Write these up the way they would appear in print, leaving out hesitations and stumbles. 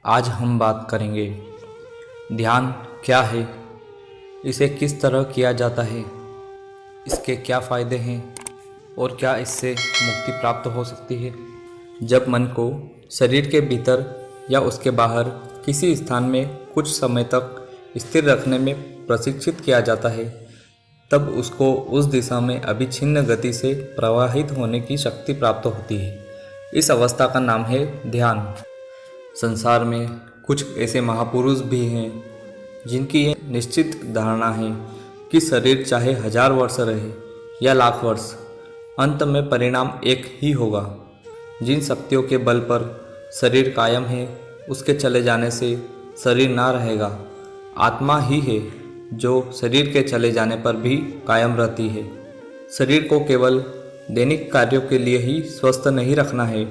आज हम बात करेंगे ध्यान क्या है, इसे किस तरह किया जाता है, इसके क्या फ़ायदे हैं और क्या इससे मुक्ति प्राप्त हो सकती है। जब मन को शरीर के भीतर या उसके बाहर किसी स्थान में कुछ समय तक स्थिर रखने में प्रशिक्षित किया जाता है, तब उसको उस दिशा में अविच्छिन्न गति से प्रवाहित होने की शक्ति प्राप्त होती है। इस अवस्था का नाम है ध्यान। संसार में कुछ ऐसे महापुरुष भी हैं जिनकी ये निश्चित धारणा है कि शरीर चाहे 1000 वर्ष रहे या लाख वर्ष, अंत में परिणाम एक ही होगा। जिन शक्तियों के बल पर शरीर कायम है, उसके चले जाने से शरीर ना रहेगा। आत्मा ही है जो शरीर के चले जाने पर भी कायम रहती है। शरीर को केवल दैनिक कार्यों के लिए ही स्वस्थ नहीं रखना है,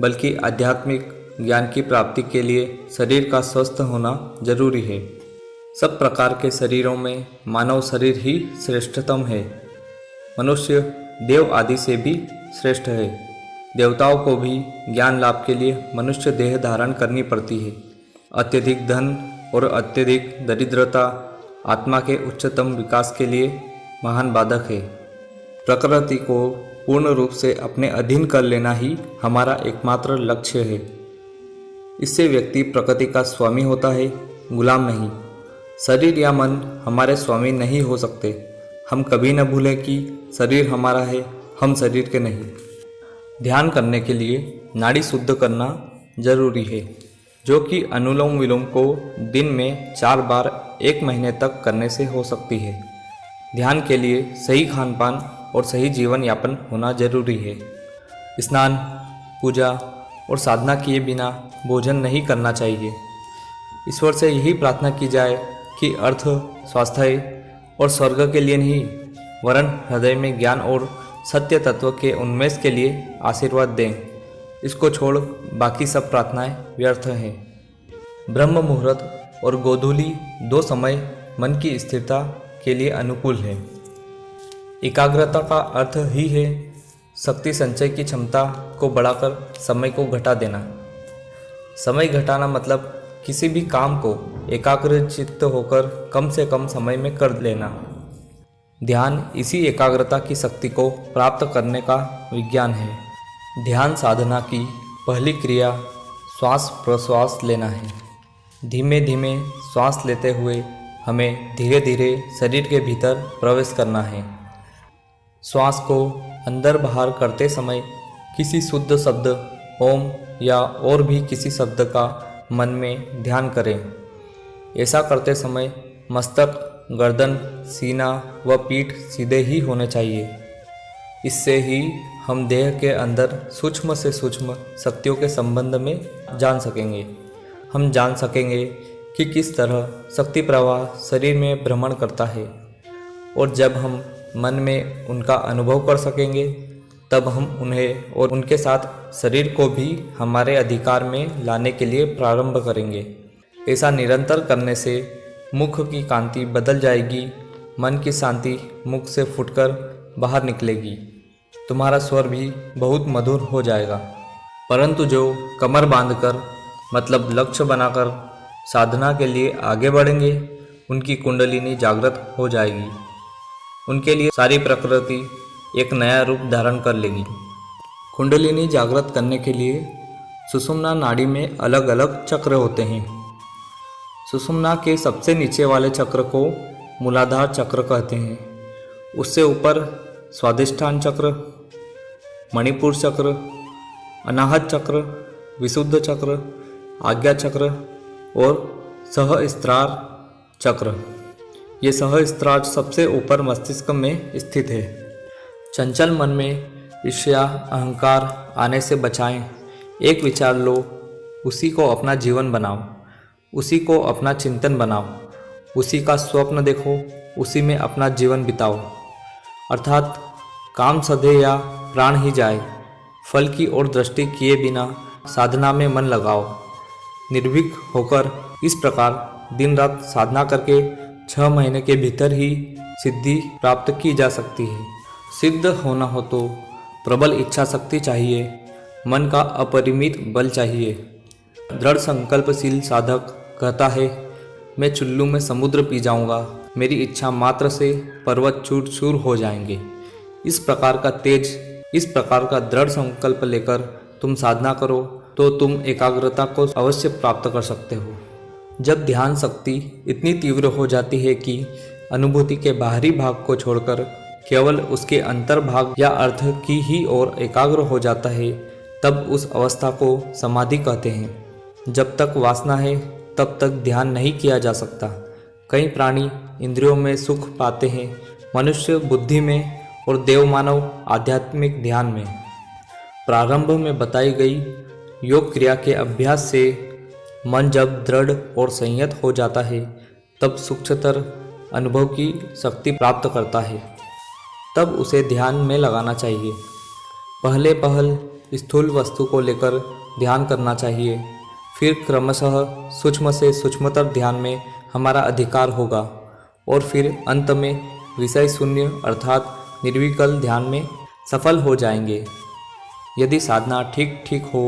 बल्कि आध्यात्मिक ज्ञान की प्राप्ति के लिए शरीर का स्वस्थ होना जरूरी है। सब प्रकार के शरीरों में मानव शरीर ही श्रेष्ठतम है। मनुष्य देव आदि से भी श्रेष्ठ है। देवताओं को भी ज्ञान लाभ के लिए मनुष्य देह धारण करनी पड़ती है। अत्यधिक धन और अत्यधिक दरिद्रता आत्मा के उच्चतम विकास के लिए महान बाधक है। प्रकृति को पूर्ण रूप से अपने अधीन कर लेना ही हमारा एकमात्र लक्ष्य है। इससे व्यक्ति प्रकृति का स्वामी होता है, गुलाम नहीं। शरीर या मन हमारे स्वामी नहीं हो सकते। हम कभी न भूलें कि शरीर हमारा है, हम शरीर के नहीं। ध्यान करने के लिए नाड़ी शुद्ध करना जरूरी है, जो कि अनुलोम विलोम को दिन में 4 बार 1 महीने तक करने से हो सकती है। ध्यान के लिए सही खान पान और सही जीवन यापन होना जरूरी है। स्नान, पूजा और साधना किए बिना भोजन नहीं करना चाहिए। ईश्वर से यही प्रार्थना की जाए कि अर्थ, स्वास्थ्य और स्वर्ग के लिए नहीं, वरन हृदय में ज्ञान और सत्य तत्व के उन्मेष के लिए आशीर्वाद दें। इसको छोड़ बाकी सब प्रार्थनाएं व्यर्थ हैं। ब्रह्म मुहूर्त और गोधूली 2 समय मन की स्थिरता के लिए अनुकूल है। एकाग्रता का अर्थ ही है शक्ति संचय की क्षमता को बढ़ाकर समय को घटा देना। समय घटाना मतलब किसी भी काम को एकाग्रचित्त होकर कम से कम समय में कर लेना। ध्यान इसी एकाग्रता की शक्ति को प्राप्त करने का विज्ञान है। ध्यान साधना की पहली क्रिया श्वास प्रश्वास लेना है। धीमे धीमे श्वास लेते हुए हमें धीरे धीरे शरीर के भीतर प्रवेश करना है। श्वास को अंदर बाहर करते समय किसी शुद्ध शब्द ओम या और भी किसी शब्द का मन में ध्यान करें। ऐसा करते समय मस्तक, गर्दन, सीना व पीठ सीधे ही होने चाहिए। इससे ही हम देह के अंदर सूक्ष्म से सूक्ष्म शक्तियों के संबंध में जान सकेंगे। हम जान सकेंगे कि किस तरह शक्ति प्रवाह शरीर में भ्रमण करता है, और जब हम मन में उनका अनुभव कर सकेंगे, तब हम उन्हें और उनके साथ शरीर को भी हमारे अधिकार में लाने के लिए प्रारंभ करेंगे। ऐसा निरंतर करने से मुख की कांति बदल जाएगी, मन की शांति मुख से फूटकर बाहर निकलेगी। तुम्हारा स्वर भी बहुत मधुर हो जाएगा। परंतु जो कमर बांधकर मतलब लक्ष्य बनाकर साधना के लिए आगे बढ़ेंगे, उनकी कुंडलिनी जागृत हो जाएगी। उनके लिए सारी प्रकृति एक नया रूप धारण कर लेगी। कुंडलिनी जागृत करने के लिए सुषुम्ना नाड़ी में अलग अलग चक्र होते हैं। सुषुम्ना के सबसे नीचे वाले चक्र को मूलाधार चक्र कहते हैं। उससे ऊपर स्वादिष्ठान चक्र, मणिपुर चक्र, अनाहत चक्र, विशुद्ध चक्र, आज्ञा चक्र और सहस्त्रार चक्र। ये सहस्त्रार सबसे ऊपर मस्तिष्क में स्थित है। चंचल मन में ईर्ष्या, अहंकार आने से बचाएं। एक विचार लो, उसी को अपना जीवन बनाओ, उसी को अपना चिंतन बनाओ, उसी का स्वप्न देखो, उसी में अपना जीवन बिताओ। अर्थात काम सधे या प्राण ही जाए, फल की ओर दृष्टि किए बिना साधना में मन लगाओ। निर्भीक होकर इस प्रकार दिन रात साधना करके 6 महीने के भीतर ही सिद्धि प्राप्त की जा सकती है। सिद्ध होना हो तो प्रबल इच्छा शक्ति चाहिए, मन का अपरिमित बल चाहिए। दृढ़ संकल्पशील साधक कहता है, मैं चुल्लू में समुद्र पी जाऊंगा, मेरी इच्छा मात्र से पर्वत चूर चूर हो जाएंगे। इस प्रकार का दृढ़ संकल्प लेकर तुम साधना करो तो तुम एकाग्रता को अवश्य प्राप्त कर सकते हो। जब ध्यान शक्ति इतनी तीव्र हो जाती है कि अनुभूति के बाहरी भाग को छोड़कर केवल उसके अंतर्भाग या अर्थ की ही ओर एकाग्र हो जाता है, तब उस अवस्था को समाधि कहते हैं। जब तक वासना है तब तक ध्यान नहीं किया जा सकता। कई प्राणी इंद्रियों में सुख पाते हैं, मनुष्य बुद्धि में और देवमानव आध्यात्मिक ध्यान में। प्रारंभ में बताई गई योग क्रिया के अभ्यास से मन जब दृढ़ और संयत हो जाता है, तब सूक्ष्मतर अनुभव की शक्ति प्राप्त करता है। तब उसे ध्यान में लगाना चाहिए। पहल स्थूल वस्तु को लेकर ध्यान करना चाहिए, फिर क्रमशः सूक्ष्म से सूक्ष्मतर ध्यान में हमारा अधिकार होगा और फिर अंत में विषय शून्य अर्थात निर्विकल्प ध्यान में सफल हो जाएंगे। यदि साधना ठीक हो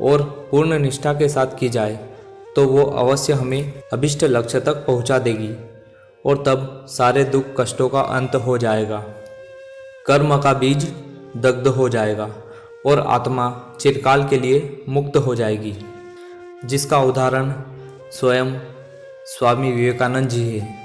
और पूर्ण निष्ठा के साथ की जाए तो वो अवश्य हमें अभिष्ट लक्ष्य तक पहुंचा देगी और तब सारे दुख कष्टों का अंत हो जाएगा, कर्म का बीज दग्ध हो जाएगा और आत्मा चिरकाल के लिए मुक्त हो जाएगी, जिसका उदाहरण स्वयं स्वामी विवेकानंद जी है।